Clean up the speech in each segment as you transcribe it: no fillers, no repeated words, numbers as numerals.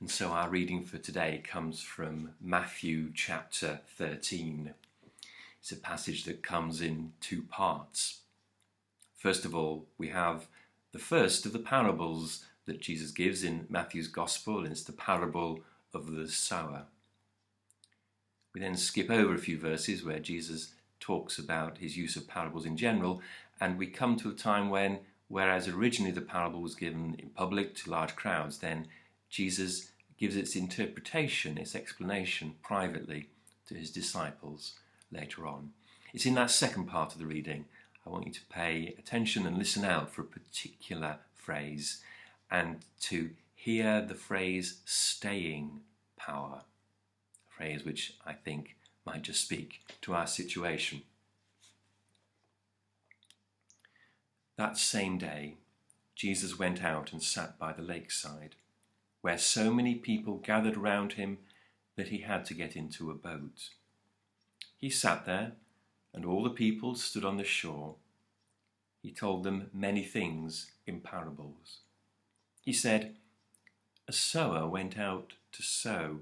And so our reading for today comes from Matthew chapter 13. It's a passage that comes in two parts. First of all, we have the first of the parables that Jesus gives in Matthew's Gospel, and it's the parable of the sower. We then skip over a few verses where Jesus talks about his use of parables in general, and we come to a time when, whereas originally the parable was given in public to large crowds, then Jesus gives its interpretation, its explanation privately to his disciples later on. It's in that second part of the reading. I want you to pay attention and listen out for a particular phrase and to hear the phrase staying power, a phrase which I think might just speak to our situation. That same day, Jesus went out and sat by the lakeside, where so many people gathered round him that he had to get into a boat. He sat there, and all the people stood on the shore. He told them many things in parables. He said, "A sower went out to sow,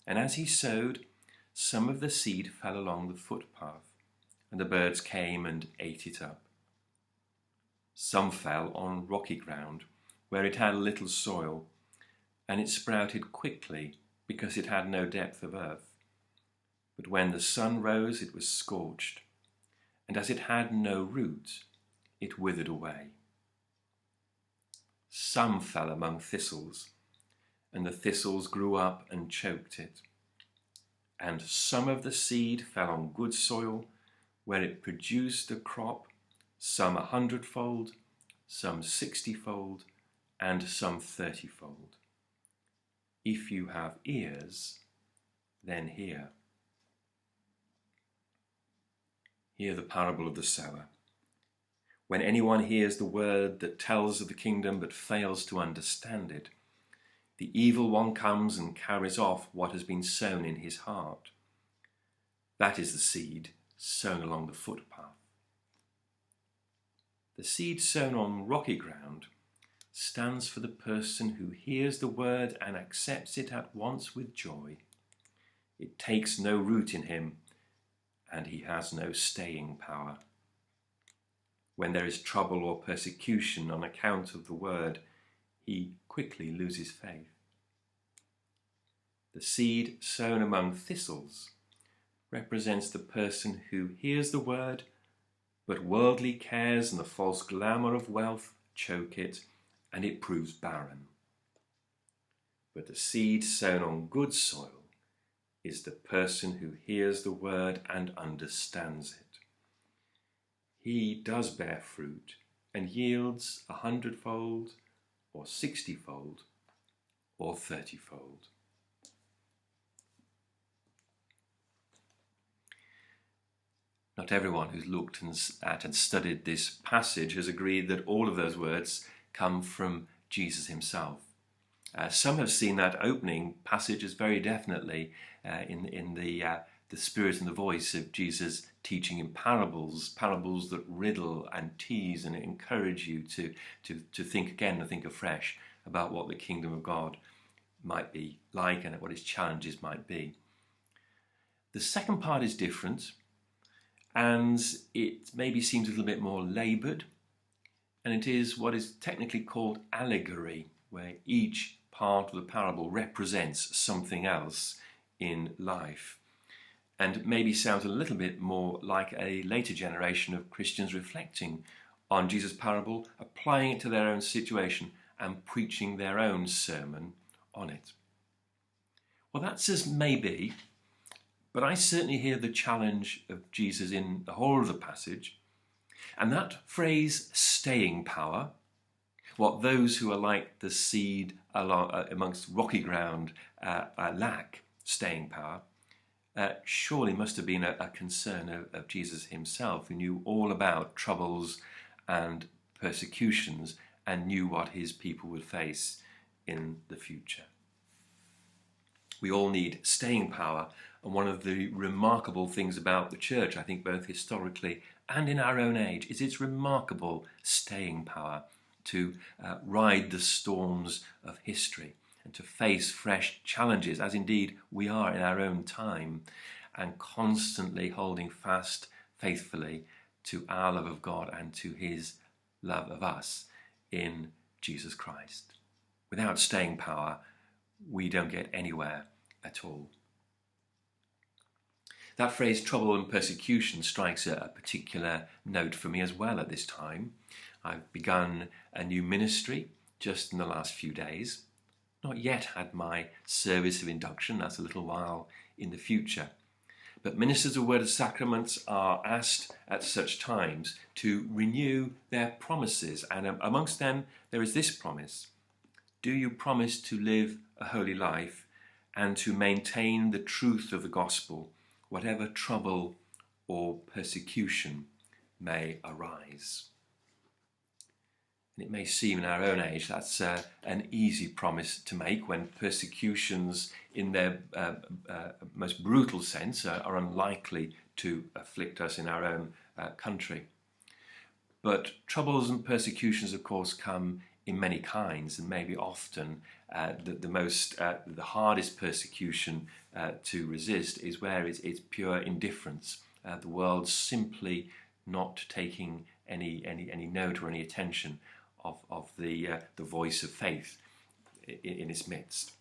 and as he sowed, some of the seed fell along the footpath, and the birds came and ate it up. Some fell on rocky ground, where it had little soil, and it sprouted quickly because it had no depth of earth. But when the sun rose, it was scorched, and as it had no root, it withered away. Some fell among thistles, and the thistles grew up and choked it. And some of the seed fell on good soil, where it produced a crop, some 100-fold, some 60-fold, and some 30-fold. If you have ears, then hear." Hear the parable of the sower. When anyone hears the word that tells of the kingdom but fails to understand it, the evil one comes and carries off what has been sown in his heart. That is the seed sown along the footpath. The seed sown on rocky ground stands for the person who hears the word and accepts it at once with joy. It takes no root in him, and he has no staying power. When there is trouble or persecution on account of the word, he quickly loses faith. The seed sown among thistles represents the person who hears the word, but worldly cares and the false glamour of wealth choke it, and it proves barren. But the seed sown on good soil is the person who hears the word and understands it. He does bear fruit and yields 100-fold or 60-fold or 30-fold. Not everyone who's looked at and studied this passage has agreed that all of those words come from Jesus himself. Some have seen that opening passage as very definitely in the spirit and the voice of Jesus teaching in parables that riddle and tease and encourage you to think again and think afresh about what the kingdom of God might be like and what its challenges might be. The second part is different, and it maybe seems a little bit more laboured, and it is what is technically called allegory, where each part of the parable represents something else in life, and maybe sounds a little bit more like a later generation of Christians reflecting on Jesus' parable, applying it to their own situation and preaching their own sermon on it. Well, that's as may be, but I certainly hear the challenge of Jesus in the whole of the passage, and that phrase, staying power, what those who are like the seed amongst rocky ground lack staying power, surely must have been a concern of Jesus himself, who knew all about troubles and persecutions and knew what his people would face in the future. We all need staying power, and one of the remarkable things about the church, I think both historically and in our own age, is its remarkable staying power to ride the storms of history and to face fresh challenges, as indeed we are in our own time, and constantly holding fast faithfully to our love of God and to his love of us in Jesus Christ. Without staying power, we don't get anywhere at all. That phrase, trouble and persecution, strikes a particular note for me as well at this time. I've begun a new ministry just in the last few days. Not yet had my service of induction, that's a little while in the future. But ministers of Word of Sacraments are asked at such times to renew their promises, and amongst them there is this promise: do you promise to live a holy life and to maintain the truth of the gospel, whatever trouble or persecution may arise? And it may seem in our own age that's an easy promise to make when persecutions in their most brutal sense are unlikely to afflict us in our own country. But troubles and persecutions, of course, come in many kinds, and maybe often the hardest persecution to resist is where it's pure indifference, the world simply not taking any note or any attention of the voice of faith in its midst.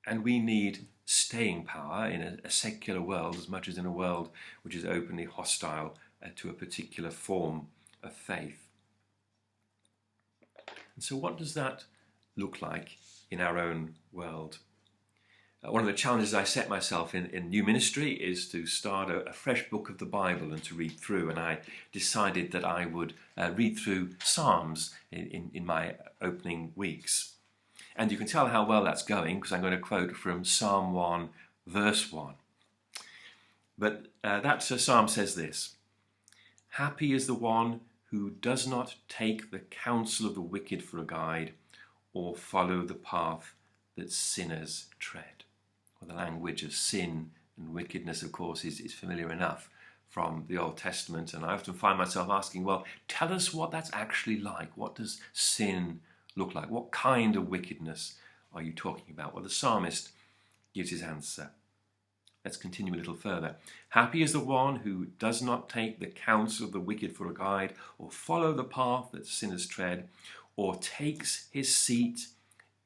And we need staying power in a secular world as much as in a world which is openly hostile to a particular form of faith. And so what does that look like in our own world? One of the challenges I set myself in new ministry is to start a fresh book of the Bible and to read through. And I decided that I would read through Psalms in my opening weeks. And you can tell how well that's going because I'm going to quote from Psalm 1, verse 1. But that psalm says this: "Happy is the one who does not take the counsel of the wicked for a guide, or follow the path that sinners tread." Well, the language of sin and wickedness, of course, is familiar enough from the Old Testament, and I often find myself asking, well, tell us what that's actually like. What does sin look like? What kind of wickedness are you talking about? Well, the psalmist gives his answer. Let's continue a little further. "Happy is the one who does not take the counsel of the wicked for a guide, or follow the path that sinners tread, or takes his seat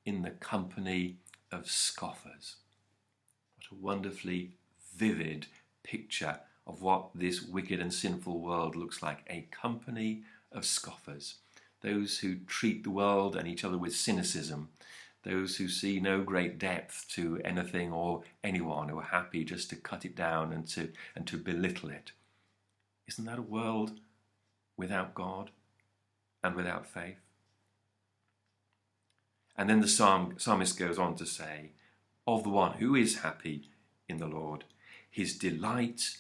in the company of scoffers." What a wonderfully vivid picture of what this wicked and sinful world looks like. A company of scoffers. Those who treat the world and each other with cynicism. Those who see no great depth to anything or anyone, who are happy just to cut it down and to belittle it. Isn't that a world without God and without faith? And then the psalmist goes on to say, of the one who is happy in the Lord, his delight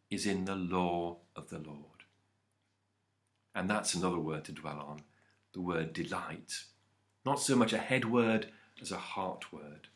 is in the law of the Lord. And that's another word to dwell on, the word delight. Not so much a head word as a heart word.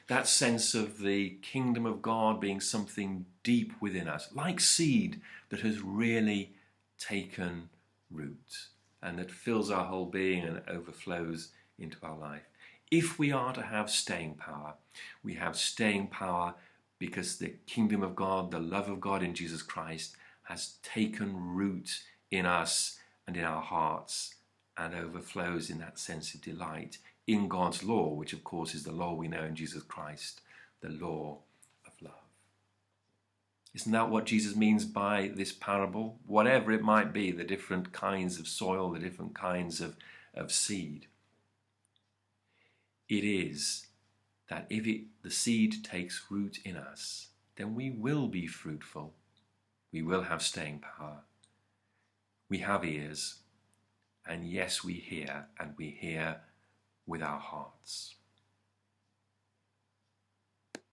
That sense of the kingdom of God being something deep within us, like seed that has really taken root and that fills our whole being and overflows into our life. If we are to have staying power, we have staying power because the kingdom of God, the love of God in Jesus Christ, has taken root in us and in our hearts, and overflows in that sense of delight in God's law, which of course is the law we know in Jesus Christ, the law of love. Isn't that what Jesus means by this parable? Whatever it might be, the different kinds of soil, the different kinds of seed. It is that if the seed takes root in us, then we will be fruitful. We will have staying power. We have ears. And yes, we hear, and we hear with our hearts.